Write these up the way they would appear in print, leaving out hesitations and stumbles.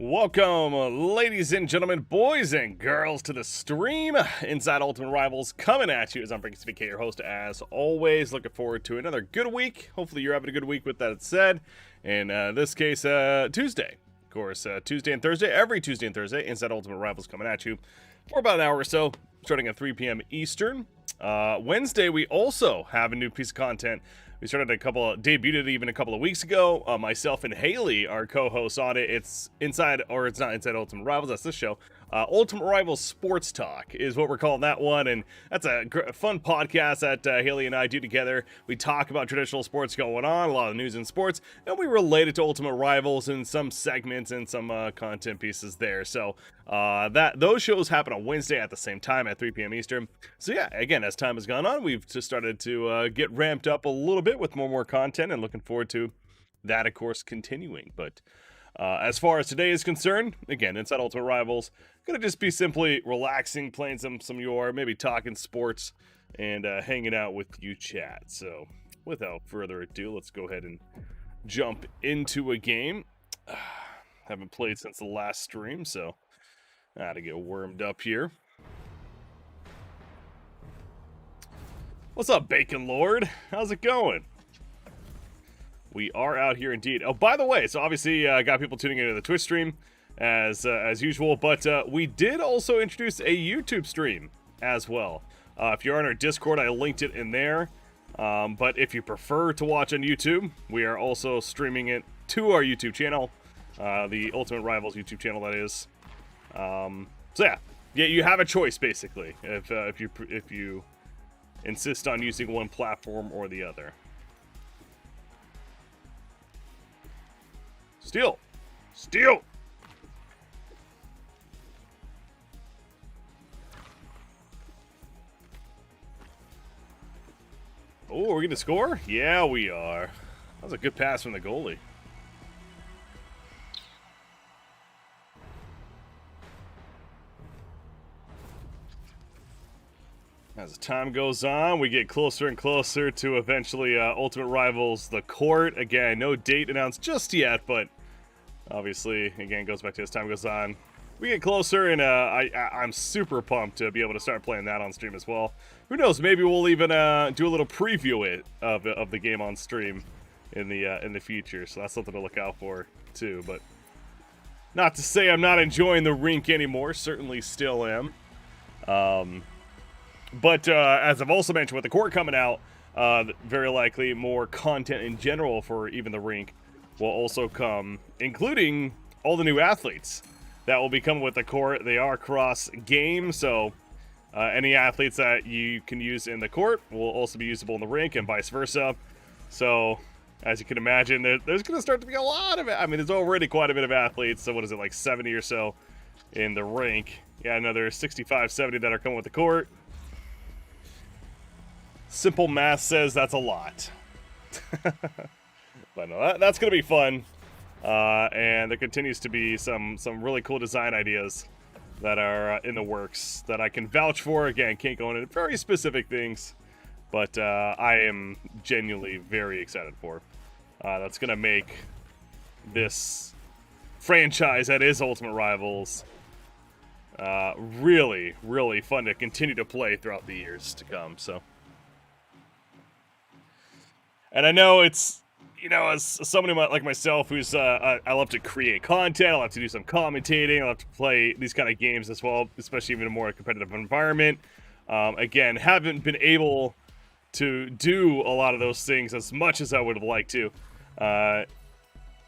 Welcome, ladies and gentlemen, boys and girls, to the stream. Inside Ultimate Rivals coming at you as I'm BreakyCVK, your host, as always. Looking forward to another good week. Hopefully you're having a good week with that said. In this case, Tuesday. Of course, Tuesday and Thursday, every Tuesday and Thursday, Inside Ultimate Rivals coming at you for about an hour or so, starting at 3 p.m. Eastern. Wednesday, we also have a new piece of content. We debuted it even a couple of weeks ago. Myself and Haley are co-hosts on it. It's not Inside Ultimate Rivals, that's this show. Ultimate Rivals Sports Talk is what we're calling that one, and that's a fun podcast that Haley and I do together. We talk about traditional sports going on, a lot of news in sports, and we relate it to Ultimate Rivals in some segments and some content pieces there. So those shows happen on Wednesday at the same time at 3 p.m. Eastern. So yeah, again, as time has gone on, we've just started to get ramped up a little bit with more content, and looking forward to that, of course, continuing. But as far as today is concerned, again, Inside Ultimate Rivals, gonna just be simply relaxing, playing some maybe talking sports, and hanging out with you chat. So without further ado, let's go ahead and jump into a game. Haven't played since the last stream, so I had to get warmed up here. What's up, Bacon Lord? How's it going? We are out here indeed. Oh, by the way, so obviously got people tuning into the Twitch stream as usual, but we did also introduce a YouTube stream as well. If you're on our Discord, I linked it in there. But if you prefer to watch on YouTube, we are also streaming it to our YouTube channel, the Ultimate Rivals YouTube channel, that is. So yeah, you have a choice basically if you insist on using one platform or the other. Steal! Oh, we're gonna score? Yeah, we are. That was a good pass from the goalie. As time goes on, we get closer and closer to eventually Ultimate Rivals The Court. Again, no date announced just yet, but obviously, again, goes back to as time goes on. We get closer, and I'm super pumped to be able to start playing that on stream as well. Who knows? Maybe we'll even do a little preview of the game on stream in the future. So that's something to look out for too. But not to say I'm not enjoying the rink anymore. Certainly, still am. But as I've also mentioned, with the court coming out, very likely more content in general for even the rink will also come, including all the new athletes that will be coming with the court. They are cross-game, so any athletes that you can use in the court will also be usable in the rink, and vice versa. So, as you can imagine, there's going to start to be a lot of it. I mean, there's already quite a bit of athletes, so what is it, like 70 or so in the rink. Yeah, another 65, 70 that are coming with the court. Simple math says that's a lot. But no, that's going to be fun. And there continues to be some really cool design ideas that are in the works that I can vouch for. Again, can't go into very specific things, but I am genuinely very excited for. That's going to make this franchise that is Ultimate Rivals really, really fun to continue to play throughout the years to come. So, and I know it's, as somebody like myself who's, I love to create content, I love to do some commentating, I love to play these kind of games as well, especially in a more competitive environment. Again, haven't been able to do a lot of those things as much as I would have liked to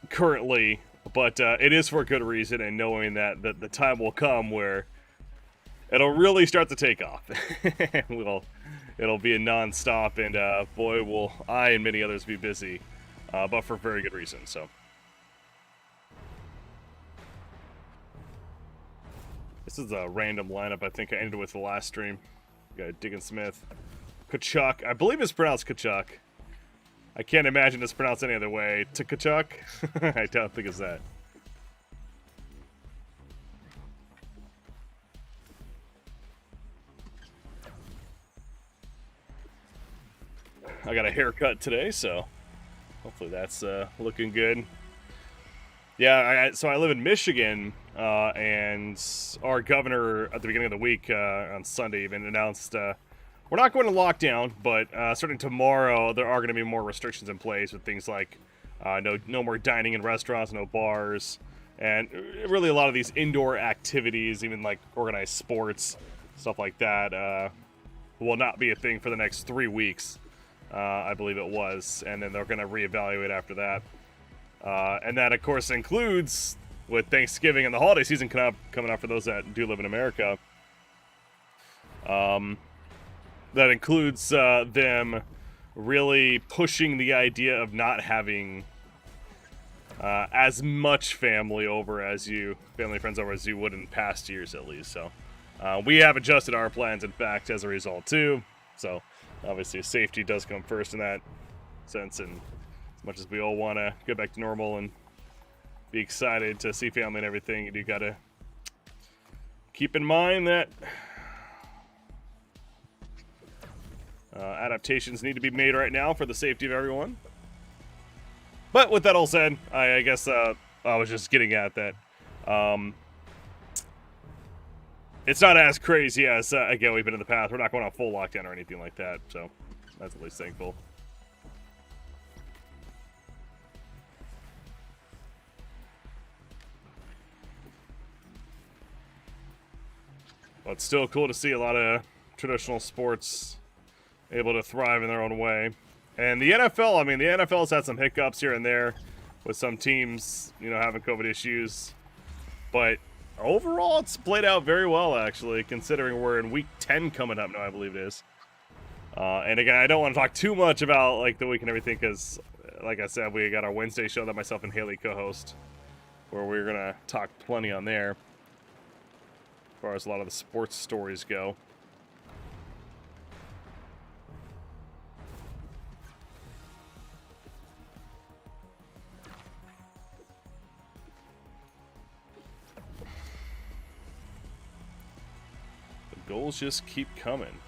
currently, but it is for a good reason, and knowing that the time will come where it'll really start to take off. It'll be a non-stop, and boy, will I and many others be busy, but for very good reason. So, this is a random lineup I think I ended with the last stream. We got Diggin Smith, Tkachuk. I believe it's pronounced Tkachuk. I can't imagine it's pronounced any other way. Tkachuk? I don't think it's that. I got a haircut today, so hopefully that's looking good. Yeah, so I live in Michigan, and our governor at the beginning of the week on Sunday even announced we're not going to lockdown, but starting tomorrow there are going to be more restrictions in place with things like no more dining in restaurants, no bars, and really a lot of these indoor activities, even like organized sports, stuff like that, will not be a thing for the next 3 weeks. I believe it was, and then they're going to reevaluate after that. And that, of course, includes with Thanksgiving and the holiday season coming up for those that do live in America. That includes them really pushing the idea of not having as much family friends over as you would in past years, at least. So we have adjusted our plans, in fact, as a result too. So obviously, safety does come first in that sense, and as much as we all want to go back to normal and be excited to see family and everything, you do got to keep in mind that adaptations need to be made right now for the safety of everyone. But with that all said, I guess I was just getting at that. It's not as crazy as, again, we've been in the past. We're not going on full lockdown or anything like that, so that's at least thankful. But it's still cool to see a lot of traditional sports able to thrive in their own way. And the NFL, I mean, the NFL's had some hiccups here and there with some teams, having COVID issues. But overall, it's played out very well, actually, considering we're in week 10 coming up now, I believe it is. And again, I don't want to talk too much about, like, the week and everything, because, like I said, we got our Wednesday show that myself and Haley co-host, where we're going to talk plenty on there, as far as a lot of the sports stories go. The goals just keep coming.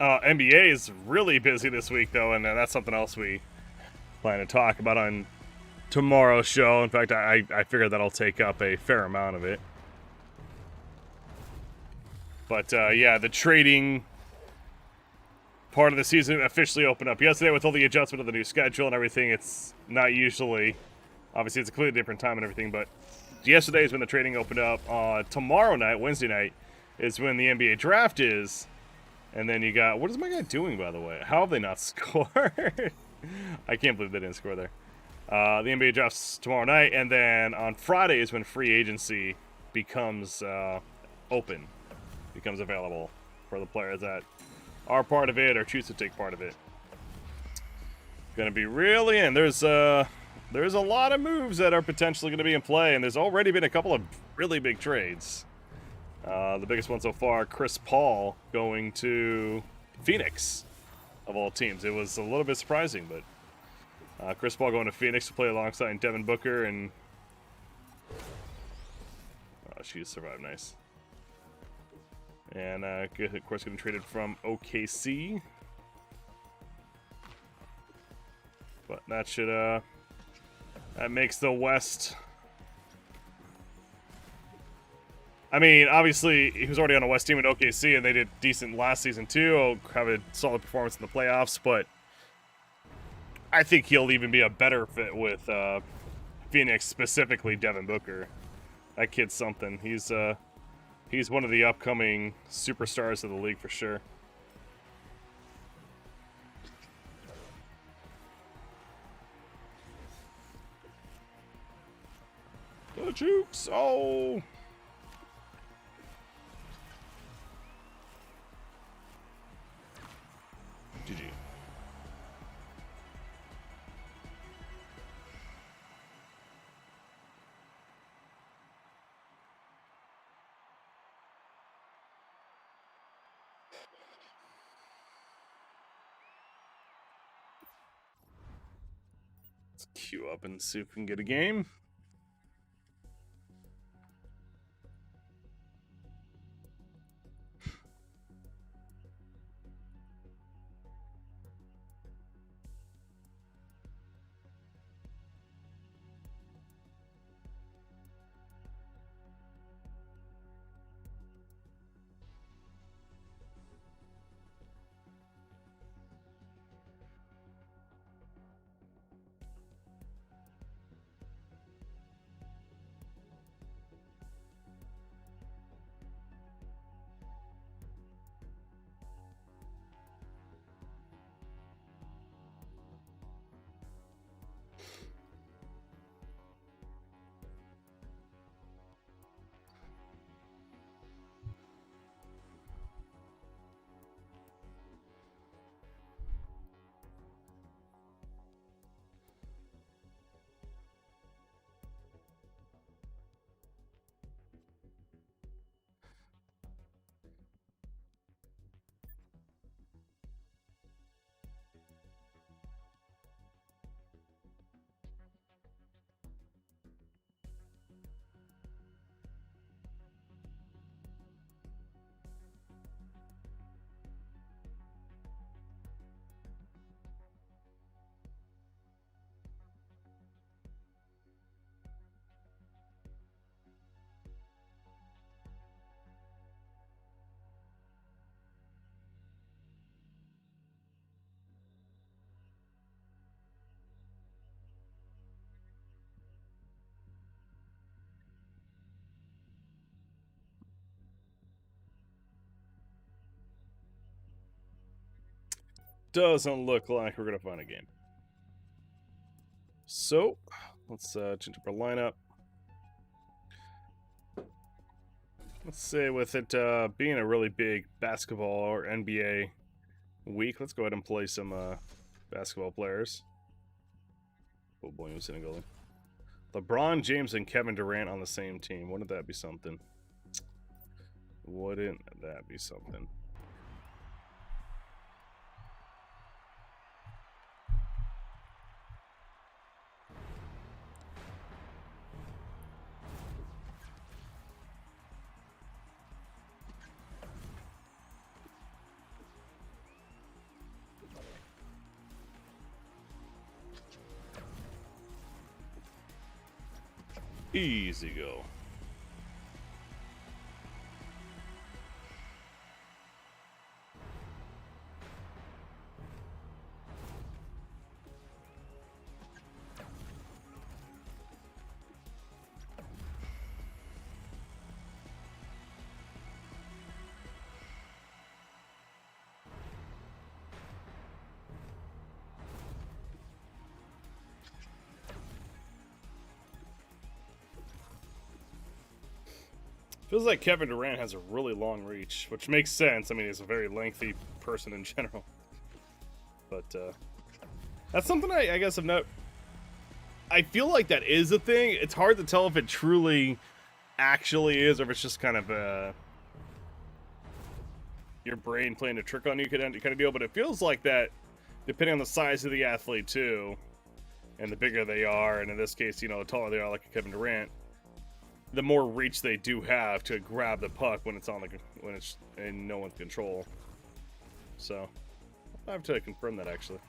NBA is really busy this week, though, and that's something else we plan to talk about on tomorrow's show. In fact, I figure that'll take up a fair amount of it. But, yeah, the trading part of the season officially opened up yesterday with all the adjustment of the new schedule and everything. It's not usually, obviously, it's a completely different time and everything, but yesterday is when the trading opened up. Tomorrow night, Wednesday night, is when the NBA draft is. And then you got, what is my guy doing, by the way? How have they not scored? I can't believe they didn't score there. The NBA drafts tomorrow night, and then on Friday is when free agency becomes open, becomes available for the players that are part of it or choose to take part of it. Going to be really, and there's a lot of moves that are potentially going to be in play, and there's already been a couple of really big trades. The biggest one so far, Chris Paul going to Phoenix, of all teams. It was a little bit surprising, but Chris Paul going to Phoenix to play alongside Devin Booker, and she survived nice. And, of course, getting traded from OKC. But that should, that makes the West... I mean, obviously, he was already on a West team at OKC, and they did decent last season, too. Have a solid performance in the playoffs, but I think he'll even be a better fit with Phoenix, specifically Devin Booker. That kid's something. He's one of the upcoming superstars of the league for sure. The Jukes! Oh! GG. Let's queue up and see if we can get a game. Doesn't look like we're gonna find a game. So, let's change up our lineup. Let's say with it being a really big basketball or NBA week, let's go ahead and play some basketball players. Oh boy, I'm sitting goalie. LeBron James and Kevin Durant on the same team. Wouldn't that be something? Wouldn't that be something? Easy go. Feels like Kevin Durant has a really long reach, which makes sense. I mean, he's a very lengthy person in general. But that's something I guess I've not... I feel like that is a thing. It's hard to tell if it truly actually is, or if it's just kind of your brain playing a trick on you kind of deal. But it feels like that, depending on the size of the athlete too, and the bigger they are, and in this case, you know, the taller they are, like a Kevin Durant, the more reach they do have to grab the puck when it's when it's in no one's control. So I have to confirm that actually.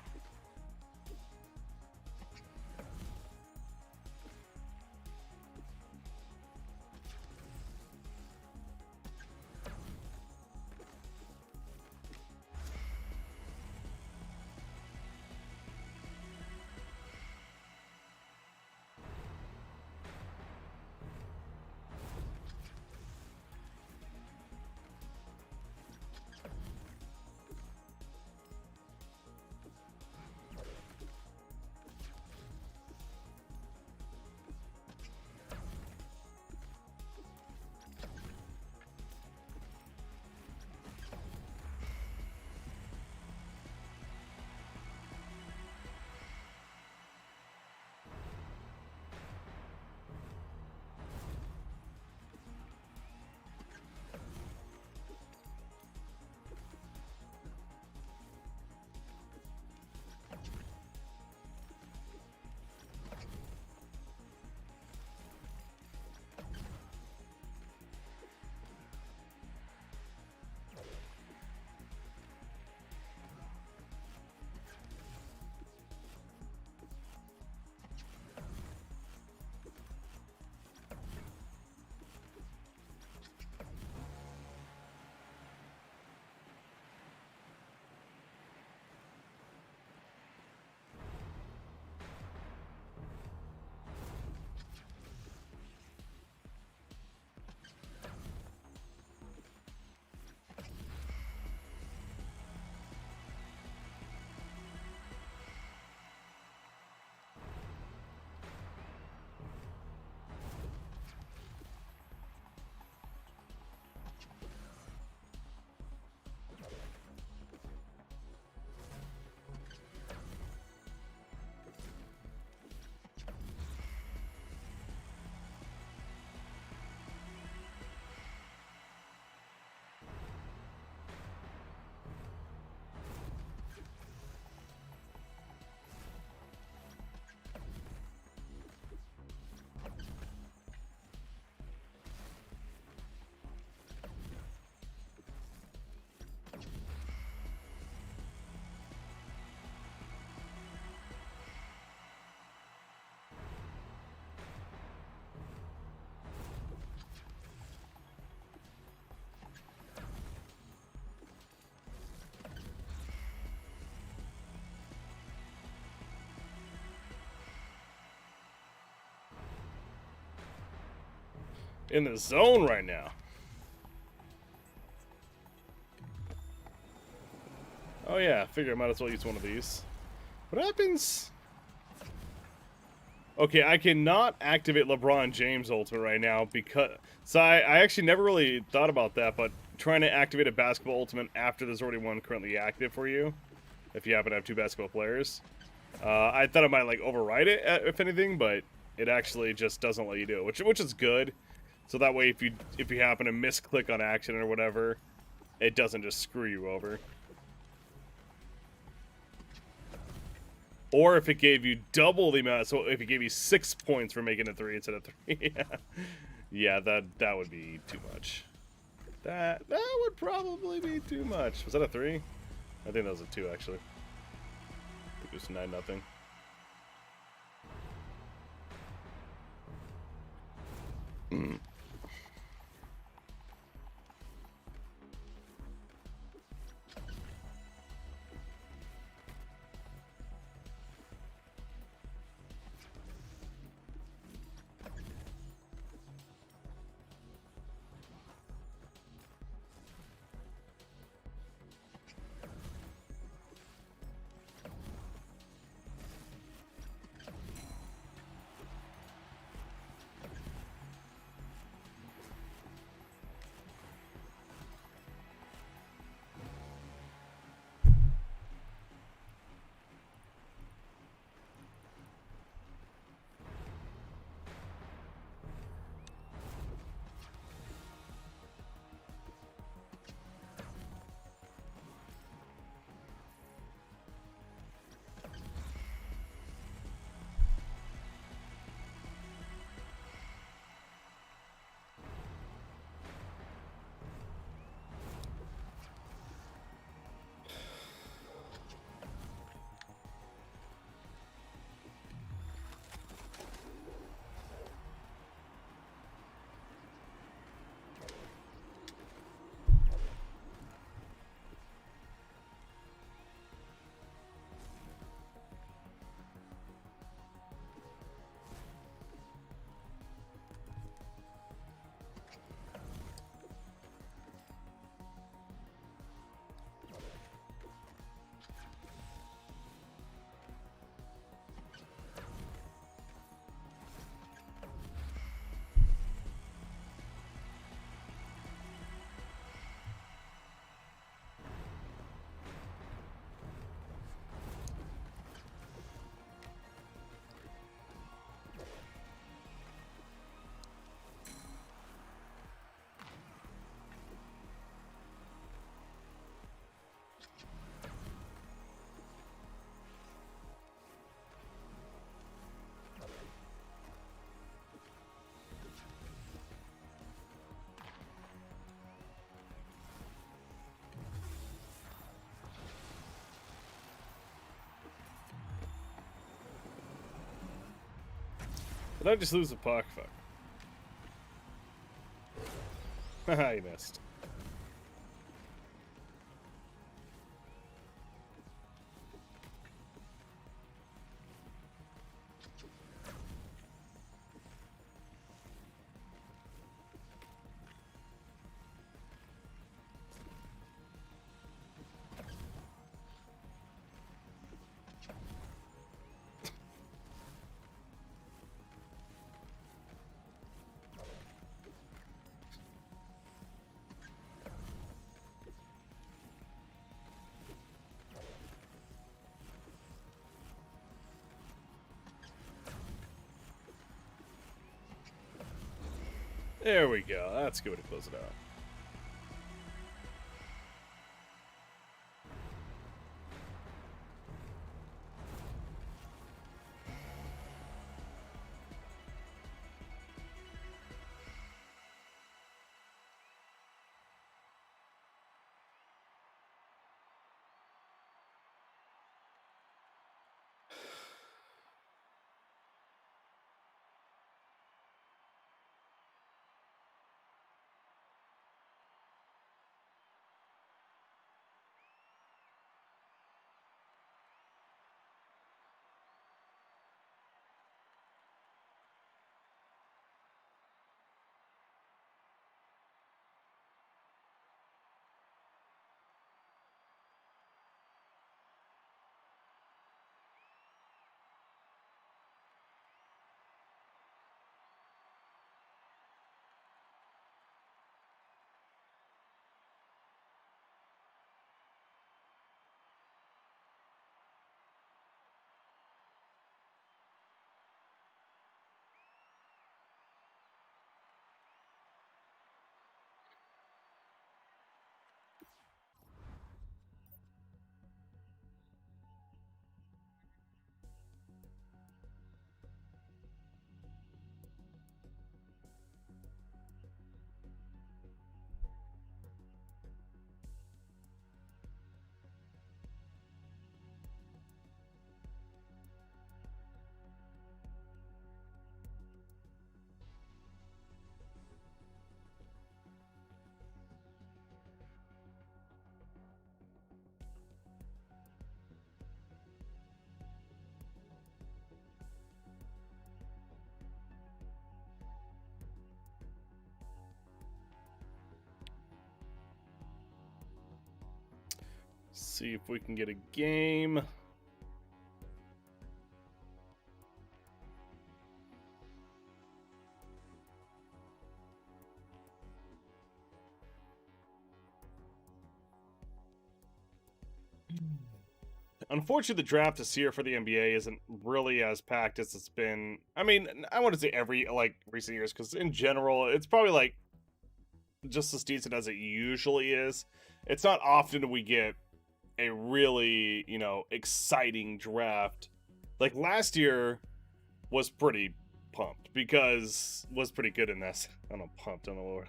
in the zone right now. Oh yeah, I figure I might as well use one of these. What happens? Okay, I cannot activate LeBron James Ultimate right now because... So I actually never really thought about that, but trying to activate a basketball Ultimate after there's already one currently active for you, if you happen to have two basketball players. I thought I might, like, override it, if anything, but it actually just doesn't let you do it, which is good. So that way, if you happen to misclick on action or whatever, it doesn't just screw you over. Or if it gave you double the amount, so if it gave you 6 points for making a 3 instead of 3, yeah, that would be too much. That would probably be too much. Was that a 3? I think that was a 2 actually. I think it was 9-0. Did I just lose the puck? Fuck. Haha, you missed. There we go. That's a good way to close it out. See if we can get a game. Unfortunately, the draft this year for the NBA isn't really as packed as it's been. I mean, I want to say every recent years, because in general, it's probably like just as decent as it usually is. It's not often we get a really, exciting draft. Like last year was pretty pumped because was pretty good in this. I don't know, pumped, I don't know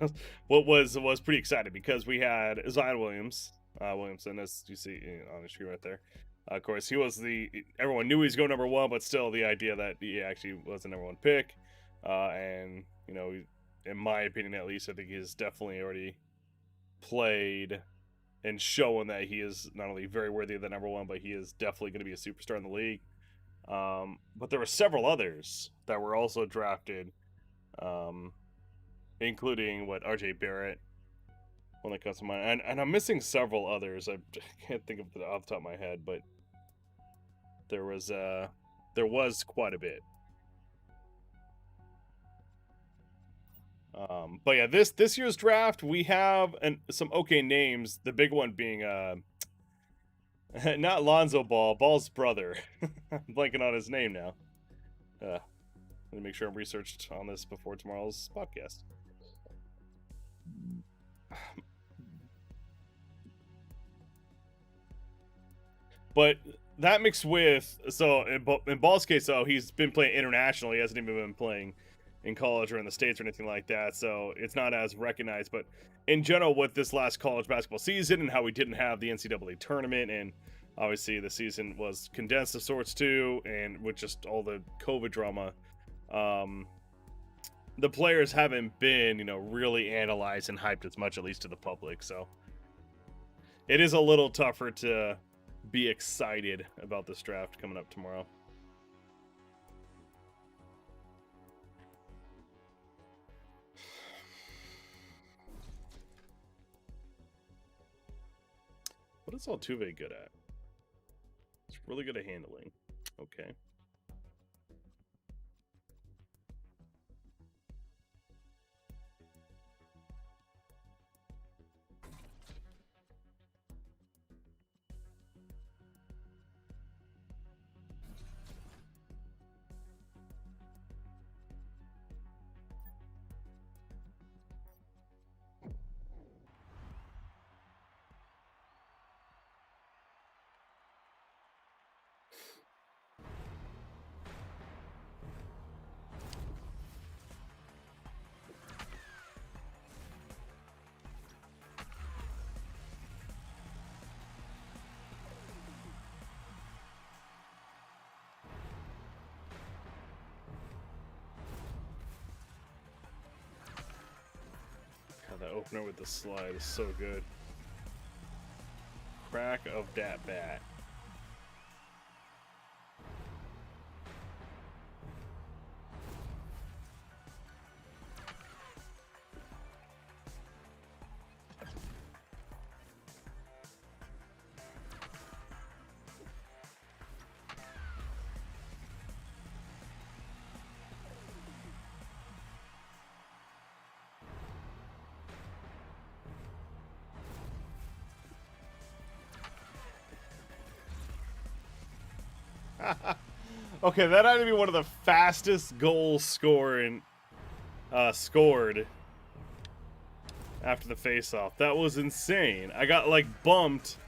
what was pretty excited because we had Zion Williamson, as you see on the screen right there. Of course, everyone knew he was going number one, but still the idea that he actually was the number one pick. And, in my opinion, at least, I think he's definitely already played and shown that he is not only very worthy of the number one, but he is definitely going to be a superstar in the league. But there were several others that were also drafted, including RJ Barrett, one that comes to mind, and I'm missing several others. I can't think of it off the top of my head, but there was quite a bit. But yeah, this year's draft we have some okay names. The big one being not Lonzo Ball, Ball's brother. I'm blanking on his name now. Let me make sure I'm researched on this before tomorrow's podcast. But that mixed with, so in Ball's case, though, he's been playing internationally. He hasn't even been playing in college or in the States or anything like that. So it's not as recognized. But in general, with this last college basketball season and how we didn't have the NCAA tournament, and obviously the season was condensed of sorts too, and with just all the COVID drama, the players haven't been, really analyzed and hyped as much, at least to the public. So it is a little tougher to be excited about this draft coming up tomorrow. What is Altuve good at? It's really good at handling. Okay. That opener with the slide is so good. Crack of that bat. Okay, that had to be one of the fastest goals scored after the face-off. That was insane. I got bumped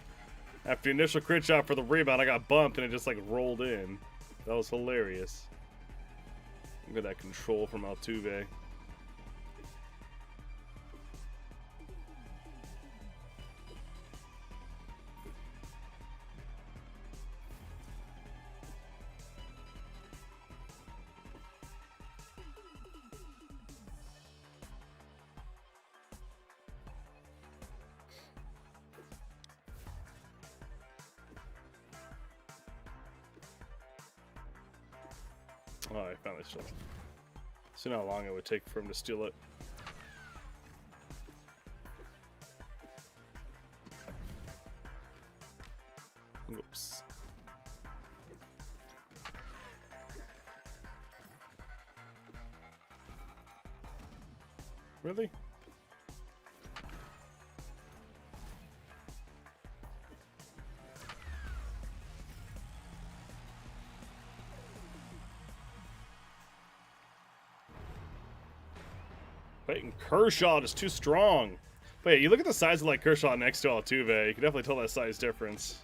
after the initial crit shot for the rebound. I got bumped and it just rolled in. That was hilarious. Look at that control from Altuve. Oh, I found this. See how long it would take for him to steal it. Oops. Really? Clayton Kershaw is too strong. But yeah, you look at the size of like Kershaw next to Altuve, you can definitely tell that size difference.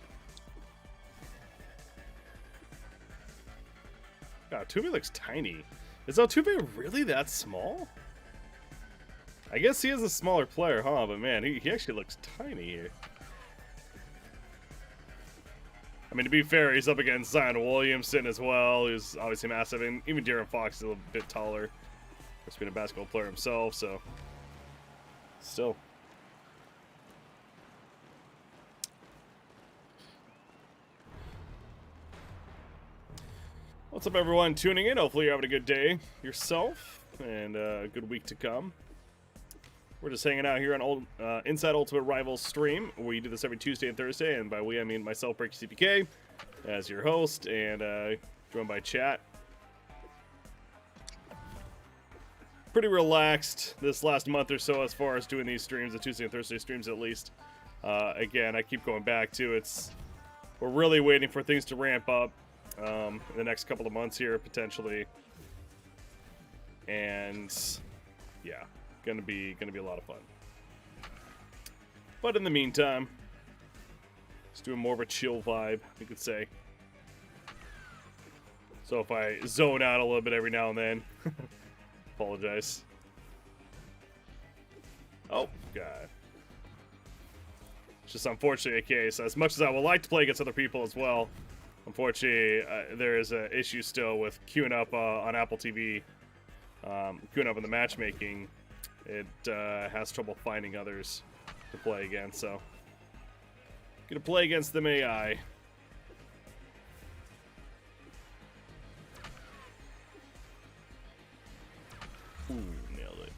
God, Altuve looks tiny. Is Altuve really that small? I guess he is a smaller player, huh? But man, he actually looks tiny here. I mean, to be fair, he's up against Zion Williamson as well, who's obviously massive, and even De'Aaron Fox is a little bit taller. He's been a basketball player himself, so still. What's up, everyone tuning in? Hopefully you're having a good day yourself and a good week to come. We're just hanging out here on Inside Ultimate Rivals stream. We do this every Tuesday and Thursday, and by we I mean myself, Breaky CPK, as your host, and joined by chat. Pretty relaxed this last month or so as far as doing these streams, the Tuesday and Thursday streams at least. Again, I keep going back to we're really waiting for things to ramp up in the next couple of months here potentially, and yeah, gonna be a lot of fun. But in the meantime, just doing more of a chill vibe, you could say. So if I zone out a little bit every now and then, apologize. Oh god, it's just unfortunately a case. As much as I would like to play against other people as well, unfortunately there is an issue still with queuing up on Apple TV, queuing up in the matchmaking. It has trouble finding others to play against, so gonna play against them AI. Ooh, nailed it.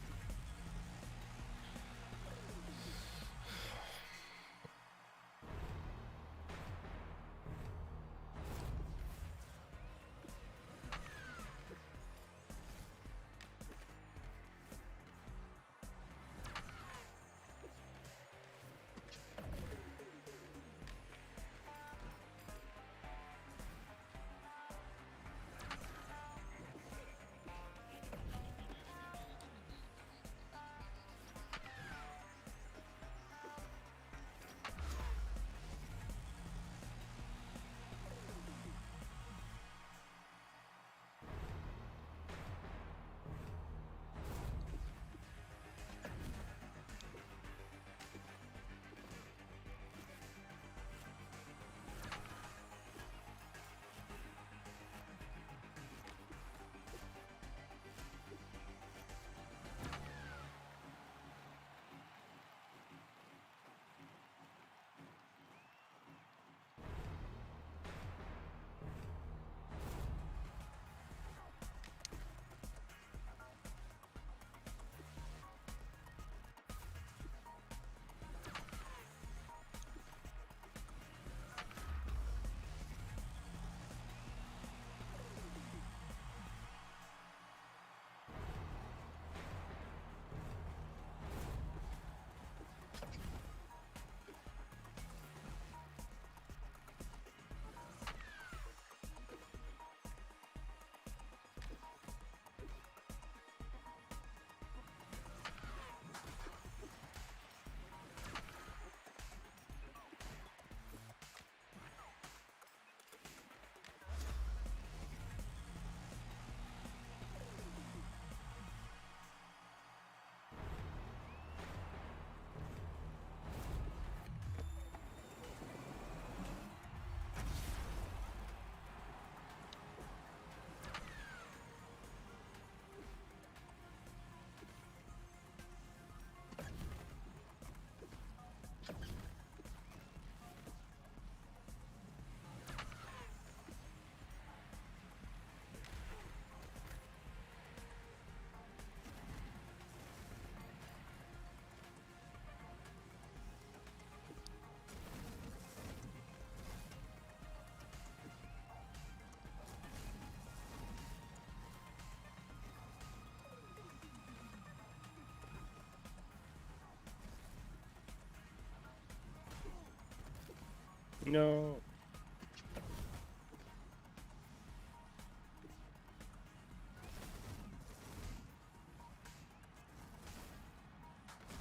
No.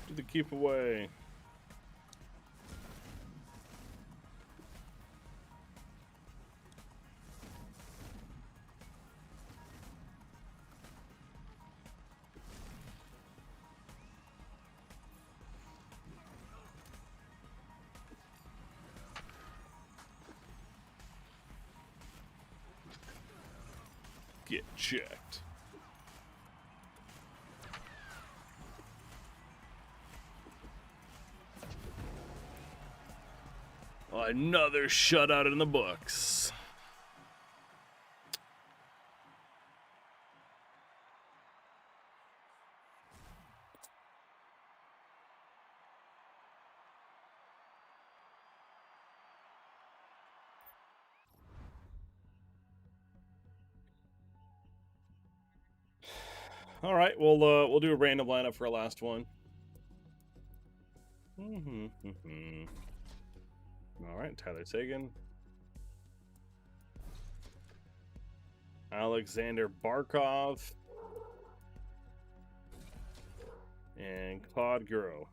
Do the keep away. Get checked. Another shutout in the books. All right, we'll do a random lineup for our last one. All right, Tyler Seguin, Alexander Barkov, and Claude Giroux.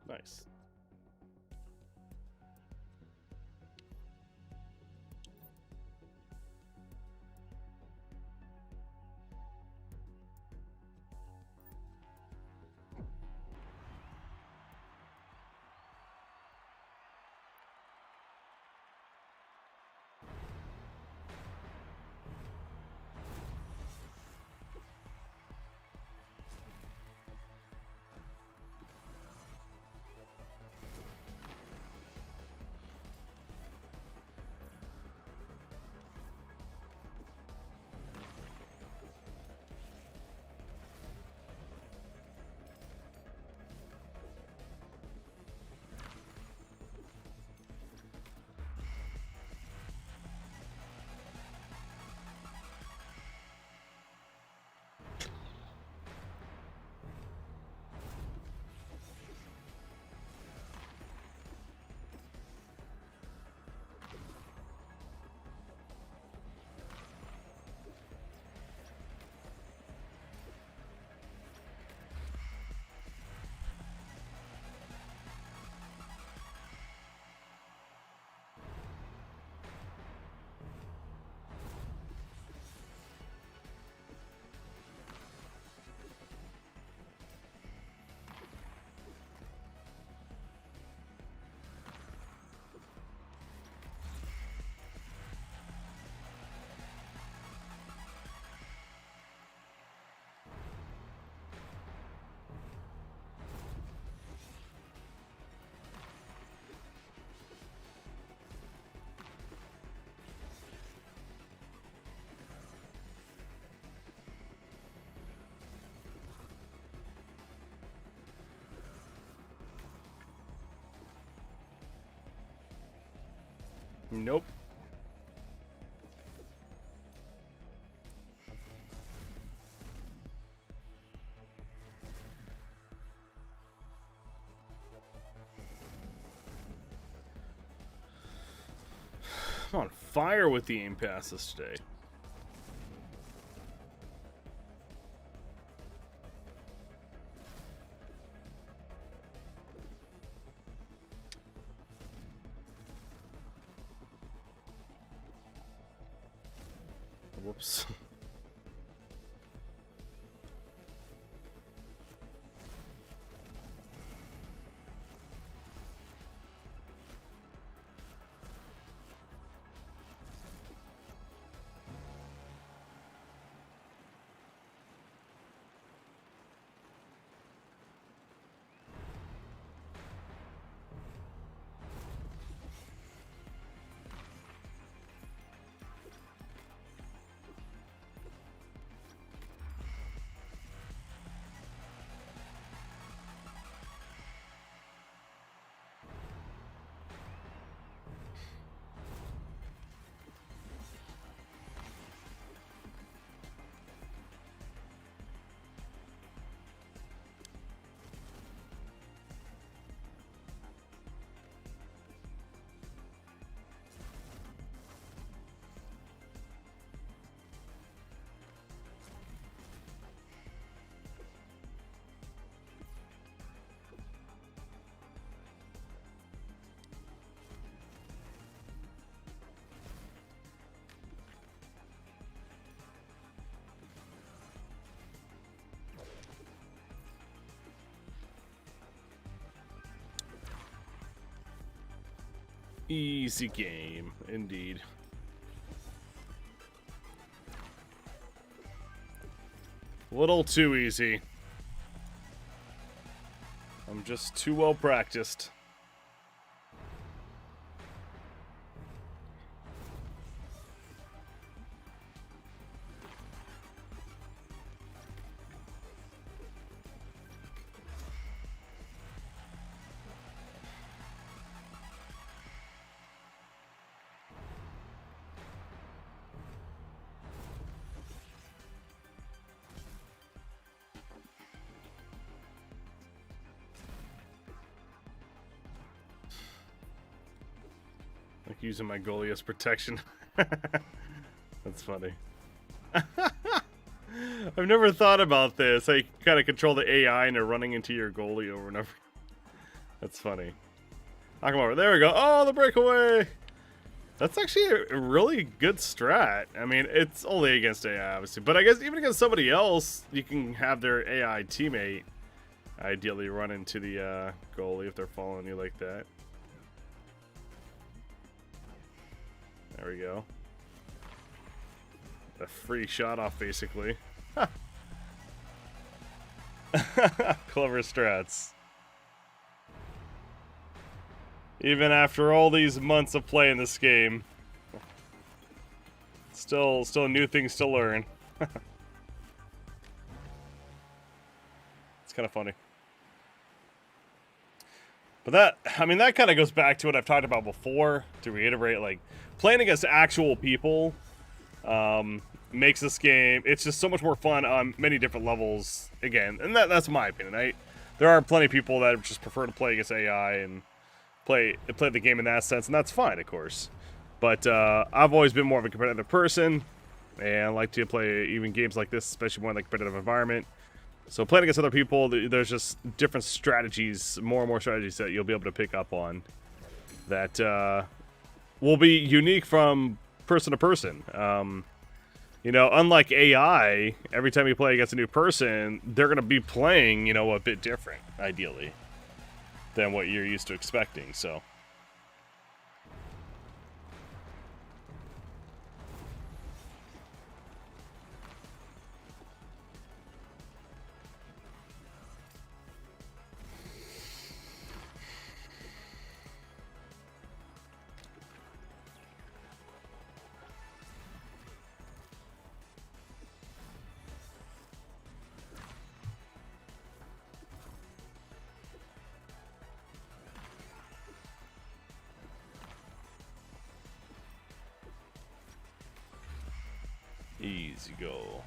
Nice. Nope. I'm on fire with the aim passes today. Whoops. Easy game, indeed. A little too easy. I'm just too well practiced. Like using my goalie as protection. That's funny. I've never thought about this. I kind of control the AI and they're running into your goalie over and over. That's funny. Knock him over. There we go. Oh, the breakaway. That's actually a really good strat. I mean, it's only against AI, obviously. But I guess even against somebody else, you can have their AI teammate ideally run into the goalie if they're following you like that. There we go. A free shot off, basically. Clever strats. Even after all these months of playing this game, still new things to learn. It's kind of funny. But that, I mean, that kind of goes back to what I've talked about before, to reiterate, like, playing against actual people makes this game, it's just so much more fun on many different levels, again, and that's my opinion. There are plenty of people that just prefer to play against AI and play the game in that sense, and that's fine, of course. But I've always been more of a competitive person, and I like to play even games like this, especially more in the competitive environment. So playing against other people, there's just different strategies, more and more strategies that you'll be able to pick up on that will be unique from person to person. You know, unlike AI, every time you play against a new person, they're going to be playing, you know, a bit different, ideally, than what you're used to expecting, so. Easy go.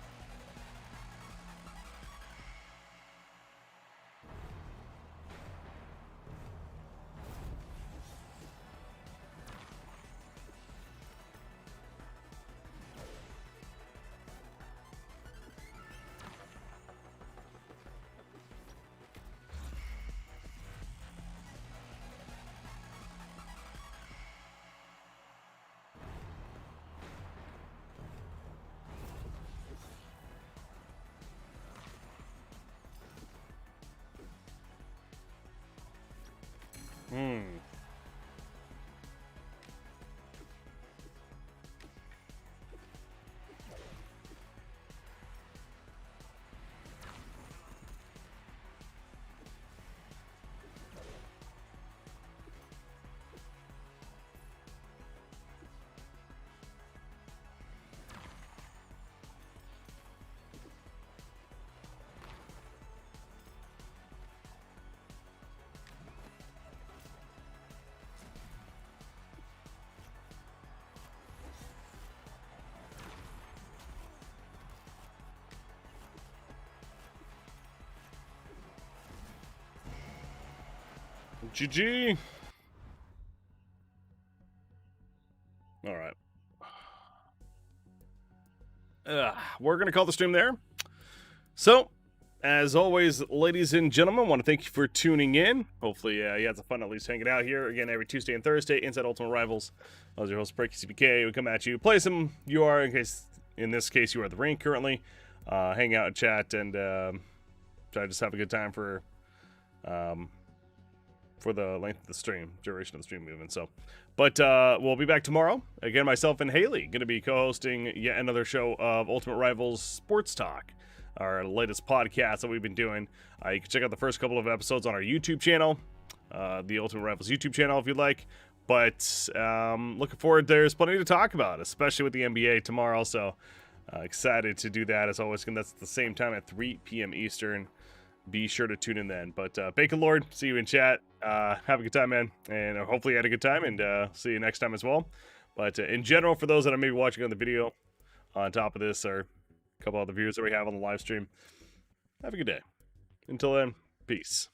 GG. All right. We're going to call the stream there. So, as always, ladies and gentlemen, I want to thank you for tuning in. Hopefully, you had some fun at least hanging out here. Again, every Tuesday and Thursday, Inside Ultimate Rivals. I was your host, BreakyCPK. We come at you, play some UR, in this case, you are the rank currently. Hang out and chat and try to just have a good time for for the length of the stream, duration of the stream moving. So, but we'll be back tomorrow. Again, myself and Haley going to be co-hosting yet another show of Ultimate Rivals Sports Talk, our latest podcast that we've been doing. You can check out the first couple of episodes on our YouTube channel, the Ultimate Rivals YouTube channel, if you'd like. But looking forward, there's plenty to talk about, especially with the NBA tomorrow. So excited to do that as always. And that's at the same time at 3 p.m. Eastern. Be sure to tune in then. But Bacon Lord, see you in chat. Have a good time, man. And hopefully you had a good time. And see you next time as well. But in general, for those that are maybe watching on the video on top of this, or a couple other viewers that we have on the live stream, have a good day. Until then, peace.